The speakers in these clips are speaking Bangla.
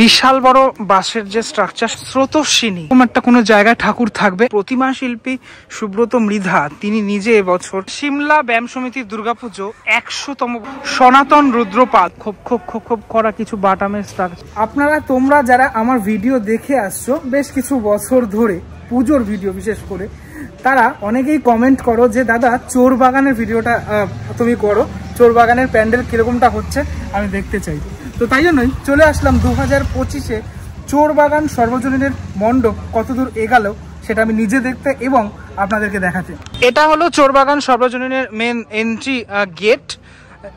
বিশাল বড় বাঁশের যে স্ট্রাকচার স্রোতস্বিনী একটা কোনো জায়গায় ঠাকুর থাকবে। প্রতিমা শিল্পী সুব্রত মৃধা তিনি নিজে এবছর সিমলা ব্যায়াম সমিতির দুর্গাপুজো 100তম সনাতন রুদ্রপাদ খোপ খোপ খোপ খোপ করা কিছু বাটামের স্ট্রাকচার। তোমরা যারা আমার ভিডিও দেখে আসছো বেশ কিছু বছর ধরে, পুজোর ভিডিও বিশেষ করে, তারা অনেকেই কমেন্ট করো যে দাদা চোর বাগানের ভিডিওটা তুমি করো, চোর বাগানের প্যান্ডেল কিরকমটা হচ্ছে আমি দেখতে চাই। তো তাই জন্যই চলে আসলাম 2025-এ চোর বাগান সর্বজনীনের মণ্ডপ কতদূর এগালো সেটা আমি নিজে দেখতে এবং আপনাদেরকে দেখাতে। এটা হলো চোর বাগান সর্বজনীনের মেন এন্ট্রি গেট।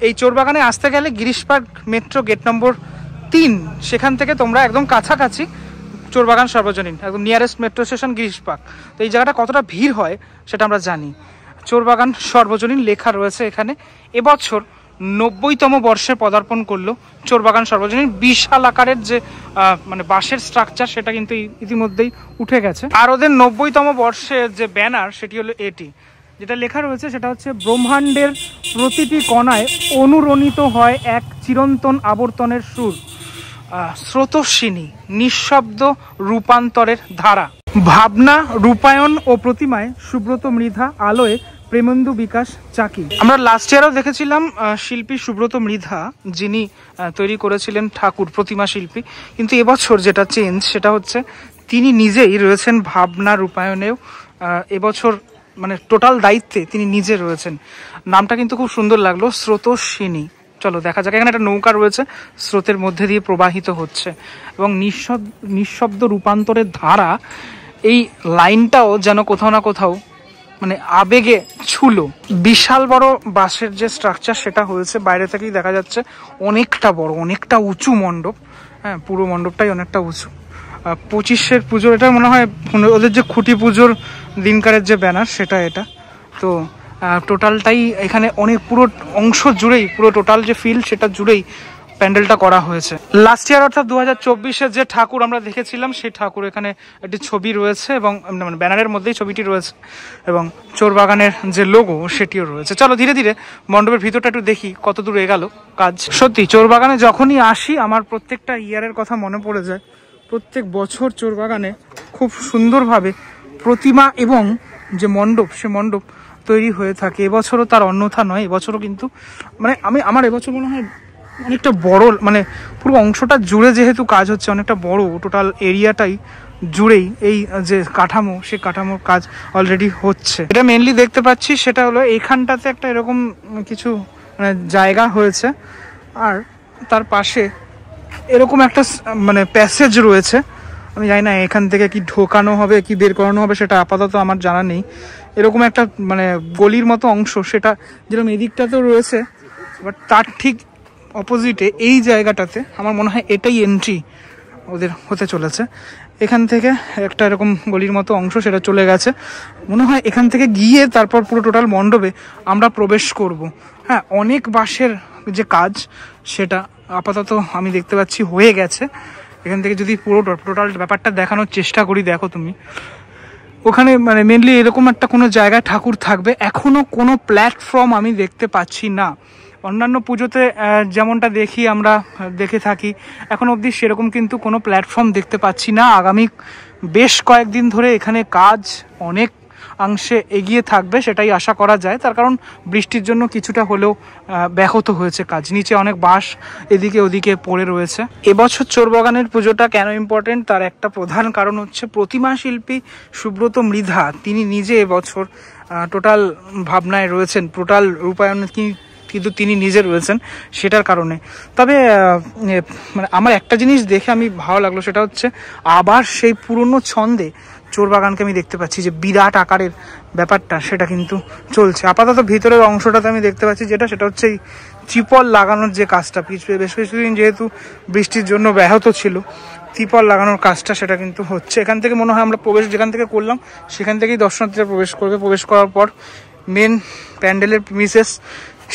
এই চোর বাগানে আসতে গেলে Girish Park metro gate number 3, সেখান থেকে তোমরা একদম কাছাকাছি চোর বাগান সর্বজনীন, একদম nearest metro station Girish park. তো এই জায়গাটা কতটা ভিড় হয় সেটা আমরা জানি। চোর বাগান সর্বজনীন লেখা রয়েছে এখানে। এবছর 90তম বর্ষে পদার্পণ করলো চোর বাগান সর্বজনীন। বিশাল আকারের যে মানে বাঁশের স্ট্রাকচার সেটা কিন্তু ইতিমধ্যেই উঠে গেছে। আর ওদের 90তম বর্ষের যে ব্যানার সেটি হলো এটি, যেটা লেখা রয়েছে সেটা হচ্ছে ব্রহ্মাণ্ডের প্রতিটি কণায় অনুরণিত হয় এক চিরন্তন আবর্তনের সুর, স্রোতস্বিনী নিঃশব্দ রূপান্তরের ধারা। ভাবনা রূপায়ণ ও প্রতিমায় সুব্রত মৃধা, আলোয় প্রেমেন্দু বিকাশ চাকি। আমরা লাস্ট ইয়ারও দেখেছিলাম শিল্পী সুব্রত মৃধা যিনি তৈরি করেছিলেন ঠাকুর, প্রতিমা শিল্পী। কিন্তু এবছর যেটা চেঞ্জ সেটা হচ্ছে তিনি নিজেই রয়েছেন ভাবনা রূপায়ণেও। এবছর মানে টোটাল দায়িত্বে তিনি নিজে রয়েছেন। নামটা কিন্তু খুব সুন্দর লাগলো, স্রোতস্বিনী। চলো দেখা যাক। এখানে একটা নৌকা রয়েছে, স্রোতের মধ্যে দিয়ে প্রবাহিত হচ্ছে এবং নিঃশব্দ রূপান্তরের ধারা, এই লাইনটাও যেন কোথাও না কোথাও মানে আবেগে ছুলো। বিশাল বড় বাঁশের যে স্ট্রাকচার সেটা হয়েছে, বাইরে থেকেই দেখা যাচ্ছে অনেকটা বড়, অনেকটা উঁচু মণ্ডপ। হ্যাঁ, পুরো মণ্ডপটাই অনেকটা উঁচু। 25-এর পুজোর এটা মনে হয় ওদের যে খুঁটি পুজোর দিনকারের যে ব্যানার সেটা এটা। তো টোটালটাই এখানে অনেক পুরো অংশ জুড়েই, পুরো টোটাল যে ফিল্ড সেটা জুড়েই প্যান্ডেলটা করা হয়েছে। লাস্ট ইয়ার অর্থাৎ 2024-এর যে ঠাকুর আমরা দেখেছিলাম সেই ঠাকুর এখানে একটি ছবি রয়েছে এবং ব্যানারের মধ্যেই ছবিটি রয়েছে এবং চোর বাগানের যে লোগো সেটিও রয়েছে। চলো ধীরে ধীরে মণ্ডপের ভিতরটা একটু দেখি কত দূর এগালো কাজ। সত্যি চোর বাগানে যখনই আসি আমার প্রত্যেকটা ইয়ারের কথা মনে পড়ে যায়। প্রত্যেক বছর চোর বাগানে খুব সুন্দরভাবে প্রতিমা এবং যে মণ্ডপ সে মণ্ডপ তৈরি হয়ে থাকে। এবছরও তার অন্যথা নয়। এবছরও কিন্তু মানে আমার এবছর মনে হয় অনেকটা বড়, মানে পুরো অংশটা জুড়ে যেহেতু কাজ হচ্ছে, অনেকটা বড় টোটাল এরিয়াটাই জুড়েই এই যে কাঠামো, সে কাঠামোর কাজ অলরেডি হচ্ছে। এটা মেনলি দেখতে পাচ্ছি সেটা হলো এইখানটাতে একটা এরকম কিছু মানে জায়গা হয়েছে আর তার পাশে এরকম একটা মানে প্যাসেজ রয়েছে। আমি জানি না এখান থেকে কি ঢোকানো হবে কি বের করানো হবে সেটা আপাতত আমার জানা নেই। এরকম একটা মানে গলির মতো অংশ, সেটা যেরকম এদিকটাতেও রয়েছে, বাট তার ঠিক অপোজিটে এই জায়গাটাতে আমার মনে হয় এটাই এন্ট্রি ওদের হতে চলেছে। এখান থেকে একটা এরকম গলির মতো অংশ সেটা চলে গেছে, মনে হয় এখান থেকে গিয়ে তারপর পুরো টোটাল মণ্ডপে আমরা প্রবেশ করব। হ্যাঁ, অনেক বাঁশের যে কাজ সেটা আপাতত আমি দেখতে পাচ্ছি হয়ে গেছে। এখান থেকে যদি পুরো টোটাল ব্যাপারটা দেখানোর চেষ্টা করি, দেখো তুমি ওখানে মানে মেনলি এরকম একটা কোনো জায়গায় ঠাকুর থাকবে। এখনো কোনো প্ল্যাটফর্ম আমি দেখতে পাচ্ছি না। অন্যান্য পুজোতে যেমনটা দেখি আমরা দেখে থাকি, এখন অবধি সেরকম কিন্তু কোনো প্ল্যাটফর্ম দেখতে পাচ্ছি না। আগামী বেশ কয়েকদিন ধরে এখানে কাজ অনেক অংশে এগিয়ে থাকবে সেটাই আশা করা যায়। তার কারণ বৃষ্টির জন্য কিছুটা হলেও ব্যাহত হয়েছে কাজ, নিচে অনেক বাঁশ এদিকে ওদিকে পড়ে রয়েছে। এবছর চোর বাগানের পুজোটা কেন ইম্পর্টেন্ট তার একটা প্রধান কারণ হচ্ছে প্রতিমা শিল্পী সুব্রত মৃধা তিনি নিজে এবছর টোটাল ভাবনায় রয়েছেন, টোটাল রূপায়ণ কিন্তু তিনি নিজে রয়েছেন সেটার কারণে। তবে মানে আমার একটা জিনিস দেখে আমি ভালো লাগলো, সেটা হচ্ছে আবার সেই পুরনো ছন্দে চোর বাগানকে আমি দেখতে পাচ্ছি, যে বিরাট আকারের ব্যাপারটা সেটা কিন্তু চলছে। আপাতত ভিতরের অংশটাতে আমি দেখতে পাচ্ছি সেটা হচ্ছে এই ত্রিপল লাগানোর যে কাজটা, বেশ কিছুদিন যেহেতু বৃষ্টির জন্য ব্যাহত ছিল, ত্রিপল লাগানোর কাজটা সেটা কিন্তু হচ্ছে। এখান থেকে মনে হয় আমরা প্রবেশ যেখান থেকে করলাম সেখান থেকেই দর্শনার্থীরা প্রবেশ করবে। প্রবেশ করার পর মেন প্যান্ডেলের প্রিমিসেস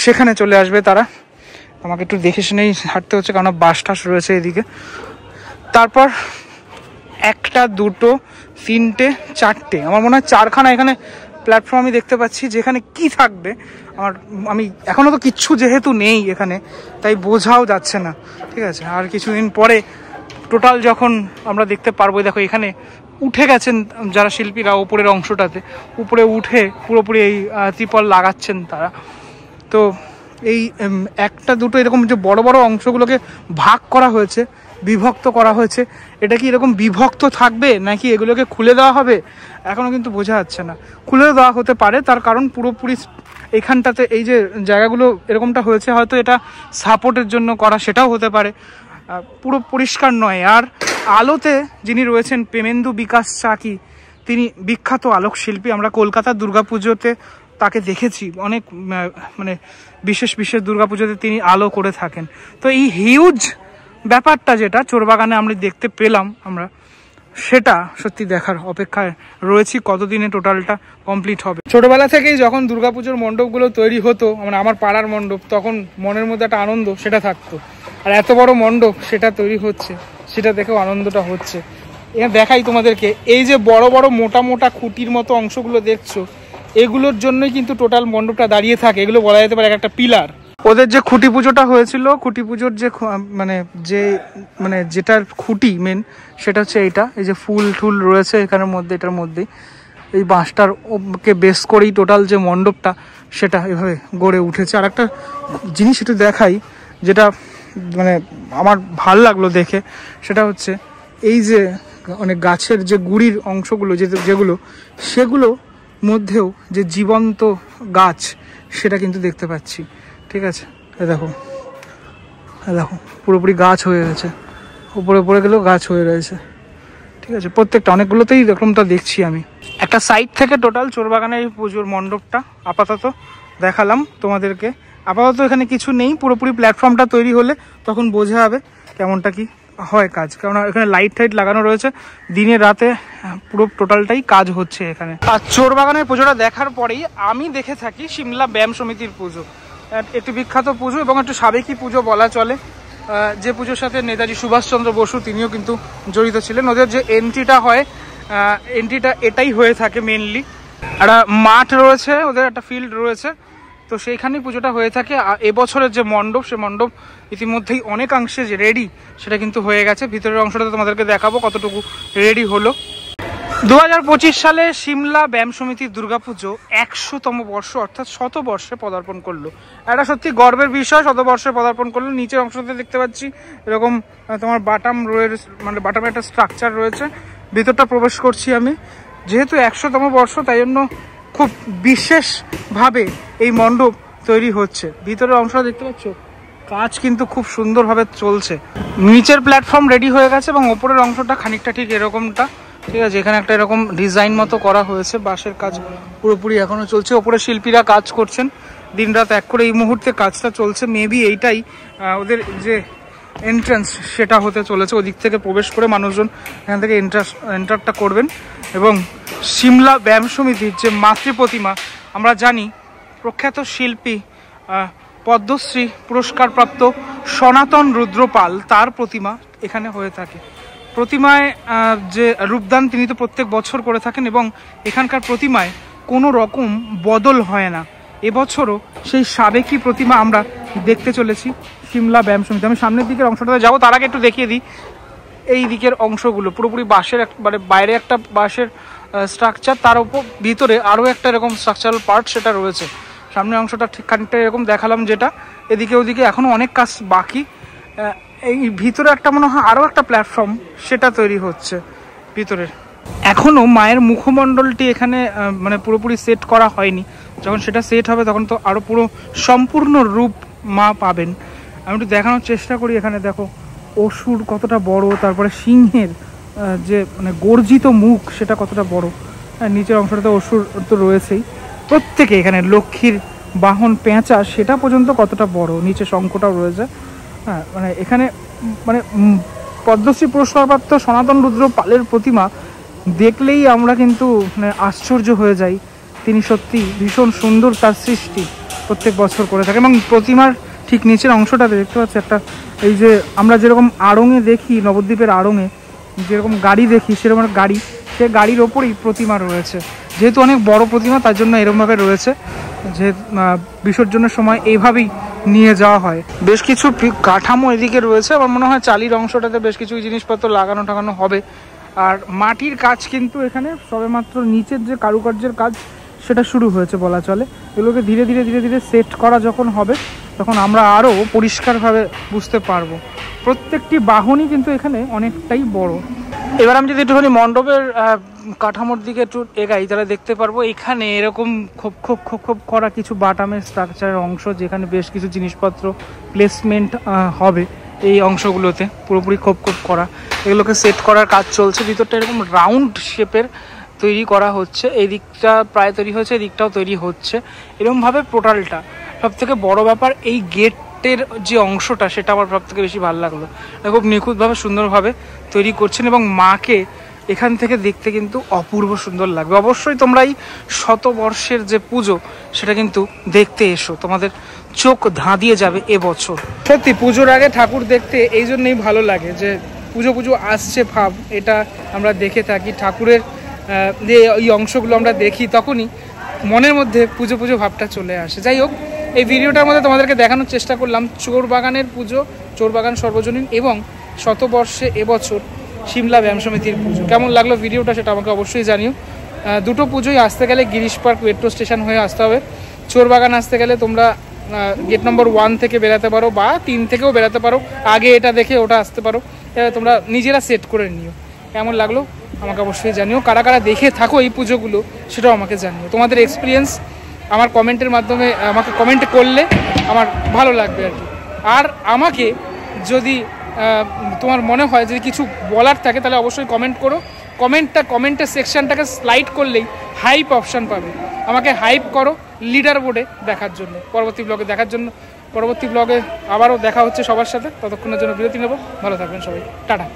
সেখানে চলে আসবে তারা। আমাকে একটু দেখে শুনেই হাঁটতে হচ্ছে কারণ বাস টাস রয়েছে এদিকে। তারপর 1, 2, 3, 4, আমার মনে হয় 4খানা এখানে প্ল্যাটফর্ম আমি দেখতে পাচ্ছি। যেখানে কি থাকবে আমি এখনো তো কিচ্ছু যেহেতু নেই এখানে, তাই বোঝাও যাচ্ছে না। ঠিক আছে, আর কিছুদিন পরে টোটাল যখন আমরা দেখতে পারবো, দেখো এখানে উঠে গেছেন যারা শিল্পীরা উপরের অংশটাতে, উপরে উঠে পুরোপুরি এই ত্রিপল লাগাচ্ছেন তারা। তো এই একটা দুটো এরকম যে বড় বড় অংশগুলোকে ভাগ করা হয়েছে, বিভক্ত করা হয়েছে, এটা কি এরকম বিভক্ত থাকবে নাকি এগুলোকে খুলে দেওয়া হবে এখনও কিন্তু বোঝা যাচ্ছে না। খুলে দেওয়া হতে পারে, তার কারণ পুরোপুরি এখানটাতে এই যে জায়গাগুলো এরকমটা হয়েছে, হয়তো এটা সাপোর্টের জন্য করা, সেটাও হতে পারে, পুরো পরিষ্কার নয়। আর আলোতে যিনি রয়েছেন প্রেমেন্দু বিকাশ চাকি, তিনি বিখ্যাত আলোক শিল্পী। আমরা কলকাতার দুর্গাপুজোতে তাকে দেখেছি, অনেক মানে বিশেষ বিশেষ দুর্গাপুজোতে তিনি আলো করে থাকেন। তো এই হিউজ ব্যাপারটা যেটা চোরবাগানে আমরা দেখতে পেলাম, আমরা সেটা সত্যি দেখার অপেক্ষায় রয়েছি, কতদিনে টোটালটা কমপ্লিট হবে। ছোটবেলা থেকেই যখন দুর্গাপুজোর মণ্ডপগুলো তৈরি হতো, মানে আমার পাড়ার মণ্ডপ, তখন মনের মধ্যে একটা আনন্দ সেটা থাকতো। আর এত বড় মণ্ডপ সেটা তৈরি হচ্ছে, সেটা দেখেও আনন্দটা হচ্ছে। এখানে দেখাই তোমাদেরকে, এই যে বড় বড় মোটা মোটা খুঁটির মতো অংশগুলো দেখছো, এগুলোর জন্যই কিন্তু টোটাল মণ্ডপটা দাঁড়িয়ে থাকে। এগুলো বলা যেতে পারে একটা পিলার। ওদের যে খুঁটি পুজোটা হয়েছিল, খুঁটি পুজোর যে মানে যেটার খুঁটি মেন, সেটা হচ্ছে এইটা। এই যে ফুল টুল রয়েছে এখানের মধ্যে, এটার মধ্যেই এই বাঁশটার কে বেস করেই টোটাল যে মণ্ডপটা সেটা এভাবে গড়ে উঠেছে। আর একটা জিনিস একটু দেখাই, যেটা মানে আমার ভাল লাগলো দেখে, সেটা হচ্ছে এই যে অনেক গাছের যে গুড়ির অংশগুলো যেগুলো, সেগুলো মধ্যেও যে জীবন্ত গাছ সেটা কিন্তু দেখতে পাচ্ছি। ঠিক আছে, দেখো দেখো পুরোপুরি গাছ হয়ে গেছে, উপরে পড়ে গেলেও গাছ হয়ে রয়েছে। ঠিক আছে, প্রত্যেকটা অনেকগুলোতেই এরকমটা দেখছি আমি। একটা সাইড থেকে টোটাল চোরবাগানের এই পুজোর মণ্ডপটা আপাতত দেখালাম তোমাদেরকে। আপাতত এখানে কিছু নেই, পুরোপুরি প্ল্যাটফর্মটা তৈরি হলে তখন বোঝা যাবে কেমনটা কি হয় কাজ। কারণ এখানে লাইট টাইট লাগানো রয়েছে, দিনে রাতে পুরো টোটালটাই কাজ হচ্ছে এখানে। আর চোরবাগানের পুজোটা দেখার পরেই আমি দেখে থাকি সিমলা ব্যায়াম সমিতির পুজো, একটি বিখ্যাত পুজো এবং একটু সাবেকি পুজো বলা চলে, যে পুজোর সাথে নেতাজি সুভাষচন্দ্র বসু তিনিও কিন্তু জড়িত ছিলেন। ওদের যে এন্ট্রিটা হয়, এন্ট্রিটা এটাই হয়ে থাকে মেনলি। একটা মাঠ রয়েছে, ওদের একটা ফিল্ড রয়েছে, তো সেইখানেই পুজোটা হয়ে থাকে। এবছরের যে মণ্ডপ, সে মণ্ডপ ইতিমধ্যেই অনেকাংশে যে রেডি, সেটা কিন্তু হয়ে গেছে। ভিতরের অংশটা তোমাদেরকে দেখাবো কতটুকু রেডি হলো। 2025 সালে সিমলা ব্যায়াম সমিতির দুর্গাপুজো 100তম বর্ষ, অর্থাৎ 100 বর্ষে পদার্পণ করলো। এটা সত্যি গর্বের বিষয়, 100 বর্ষে পদার্পণ করলো। নিচের অংশতে দেখতে পাচ্ছি এরকম তোমার বাটাম রয়েছে, মানে বাটামের একটা স্ট্রাকচার রয়েছে। ভিতরটা প্রবেশ করছি আমি। যেহেতু 100তম বর্ষ, তাই জন্য খুব বিশেষভাবে এই মণ্ডপ তৈরি হচ্ছে। ভিতরের অংশটা দেখতে পাচ্ছ, কাজ কিন্তু খুব সুন্দরভাবে চলছে। নিচের প্ল্যাটফর্ম রেডি হয়ে গেছে এবং ওপরের অংশটা খানিকটা ঠিক এরকমটা। ঠিক আছে, এখানে একটা এরকম ডিজাইন মতো করা হয়েছে, বাঁশের কাজ পুরোপুরি এখনো চলছে। ওপরে শিল্পীরা কাজ করছেন দিনরাত এক করে, এই মুহূর্তে কাজটা চলছে। মেবি এইটাই ওদের যে এন্ট্রান্স সেটা হতে চলেছে। ওদিক থেকে প্রবেশ করে মানুষজন এখান থেকে এন্টারটা করবেন। এবং সিমলা ব্যায়াম সমিতির যে মাতৃ প্রতিমা, আমরা জানি প্রখ্যাত শিল্পী পদ্মশ্রী পুরস্কারপ্রাপ্ত সনাতন রুদ্রপাল, তার প্রতিমা এখানে হয়ে থাকে। প্রতিমায় যে রূপদান তিনি তো প্রত্যেক বছর করে থাকেন এবং এখানকার প্রতিমায় কোনো রকম বদল হয় না। এবছরও সেই সাবেকি প্রতিমা আমরা দেখতে চলেছি সিমলা ব্যায়াম সমিতি। আমি সামনের দিকের অংশটাতে যাবো, তার আগে একটু দেখিয়ে দিই এই দিকের অংশগুলো। পুরোপুরি বাঁশের মানে বাইরে একটা বাঁশের স্ট্রাকচার, তার উপর ভিতরে আরও একটা এরকম স্ট্রাকচারাল পার্ট সেটা রয়েছে। সামনের অংশটা ঠিক খানিকটা এরকম দেখালাম, যেটা এদিকে ওদিকে এখনও অনেক কাজ বাকি। এই ভিতরে একটা মনে হয় আরও একটা প্ল্যাটফর্ম সেটা তৈরি হচ্ছে ভিতরের। এখনও মায়ের মুখমণ্ডলটি এখানে মানে পুরোপুরি সেট করা হয়নি। যখন সেটা সেট হবে তখন তো আরও পুরো সম্পূর্ণ রূপ মা পাবেন। আমি একটু দেখানোর চেষ্টা করি। এখানে দেখো অসুর কতটা বড়, তারপরে সিংহের যে মানে গর্জিত মুখ সেটা কতটা বড়। নিচের অংশটাতে অসুর তো রয়েছেই, প্রত্যেকে এখানে লক্ষ্মীর বাহন পেঁচা সেটা পর্যন্ত কতটা বড়, নিচে শঙ্খটাও রয়েছে। হ্যাঁ, মানে এখানে মানে পদ্মশ্রী পুরস্কারপ্রাপ্ত সনাতন রুদ্র পালের প্রতিমা দেখলেই আমরা কিন্তু মানে আশ্চর্য হয়ে যাই। তিনি সত্যি ভীষণ সুন্দর, তার সৃষ্টি প্রত্যেক বছর করে থাকে। এবং প্রতিমার ঠিক নিচের অংশটাতে দেখতে পাচ্ছি একটা, এই যে আমরা যেরকম আড়ঙে দেখি, নবদ্বীপের আড়ঙে যেরকম গাড়ি দেখি, সেরকম গাড়ি, সে গাড়ির ওপরেই প্রতিমা রয়েছে। যেহেতু অনেক বড় প্রতিমা, তার জন্য এরকমভাবে রয়েছে যে বিসর্জনের সময় এইভাবেই নিয়ে যাওয়া হয়। বেশ কিছু কাঠামো এদিকে রয়েছে, আমার মনে হয় চালির অংশটাতে বেশ কিছু জিনিসপত্র লাগানো টাগানো হবে। আর মাটির কাজ কিন্তু এখানে সবেমাত্র নিচের যে কারুকার্যের কাজ সেটা শুরু হয়েছে বলা চলে। এগুলোকে ধীরে ধীরে ধীরে ধীরে সেট করা যখন হবে তখন আমরা আরও পরিষ্কারভাবে বুঝতে পারবো। প্রত্যেকটি বাহনই কিন্তু এখানে অনেকটাই বড়। এবার আমি যদি একটুখানি মণ্ডপের কাঠামোর দিকে একটু এগাই তাহলে দেখতে পারবো এখানে এরকম খোপ খোপ খোপ খোপ করা কিছু বাটামের স্ট্রাকচারের অংশ, যেখানে বেশ কিছু জিনিসপত্র প্লেসমেন্ট হবে এই অংশগুলোতে, পুরোপুরি খোপ খোপ করা। এগুলোকে সেট করার কাজ চলছে। ভিতরটা এরকম রাউন্ড শেপের তৈরি করা হচ্ছে, এই দিকটা প্রায় তৈরি হয়েছে, এই দিকটাও তৈরি হচ্ছে। এরকমভাবে টোটালটা সব থেকে বড় ব্যাপার এই গেটের যে অংশটা সেটা আমার সব থেকে বেশি ভালো লাগলো। খুব নিখুঁতভাবে সুন্দরভাবে তৈরি করছেন এবং মাকে এখান থেকে দেখতে কিন্তু অপূর্ব সুন্দর লাগবে। অবশ্যই তোমরা এই শতবর্ষের যে পুজো সেটা কিন্তু দেখতে এসো, তোমাদের চোখ ধাঁধিয়ে যাবে এবছর। সত্যি পুজোর আগে ঠাকুর দেখতে এই জন্যই ভালো লাগে যে পুজো পুজো আসছে ভাব এটা আমরা দেখে থাকি। ঠাকুরের যে এই অংশগুলো আমরা দেখি তখনই মনের মধ্যে পুজো পুজো ভাবটা চলে আসে। যাই হোক, এই ভিডিওটার মধ্যে তোমাদেরকে দেখানোর চেষ্টা করলাম চোরবাগানের পুজো, চোরবাগান সর্বজনীন এবং শতবর্ষে এবছর সিমলা ব্যায়াম সমিতির পুজো। কেমন লাগলো ভিডিওটা সেটা আমাকে অবশ্যই জানিও। দুটো পুজোই আসতে গেলে গিরিশ পার্ক মেট্রো স্টেশন হয়ে আসতে হবে। চোরবাগান আসতে গেলে তোমরা গেট নম্বর 1 থেকে বেরাতে পারো বা 3 থেকেও বেরাতে পারো, আগে এটা দেখে ওটা আসতে পারো। তোমরা নিজেরা সেট করে নিও। কেমন লাগলো আমাকে অবশ্যই জানিও। কারা কারা দেখে থাকো এই পুজোগুলো সেটাও আমাকে জানিও। তোমাদের এক্সপিরিয়েন্স আমার কমেন্টের মাধ্যমে আমাকে কমেন্ট করলে আমার ভালো লাগবে আর কি। আর আমাকে যদি তোমার মনে হয় যে কিছু বলার থাকে তাহলে অবশ্যই কমেন্ট করো। কমেন্টের সেকশনটাকে স্লাইড করলেই হাইপ অপশান পাবে। আমাকে হাইপ করো লিডার বোর্ডে দেখার জন্য, পরবর্তী ব্লগে দেখার জন্য। পরবর্তী ব্লগে আবারও দেখা হচ্ছে সবার সাথে, ততক্ষণের জন্য বিরতি নেব। ভালো থাকবেন সবাই, টাটা।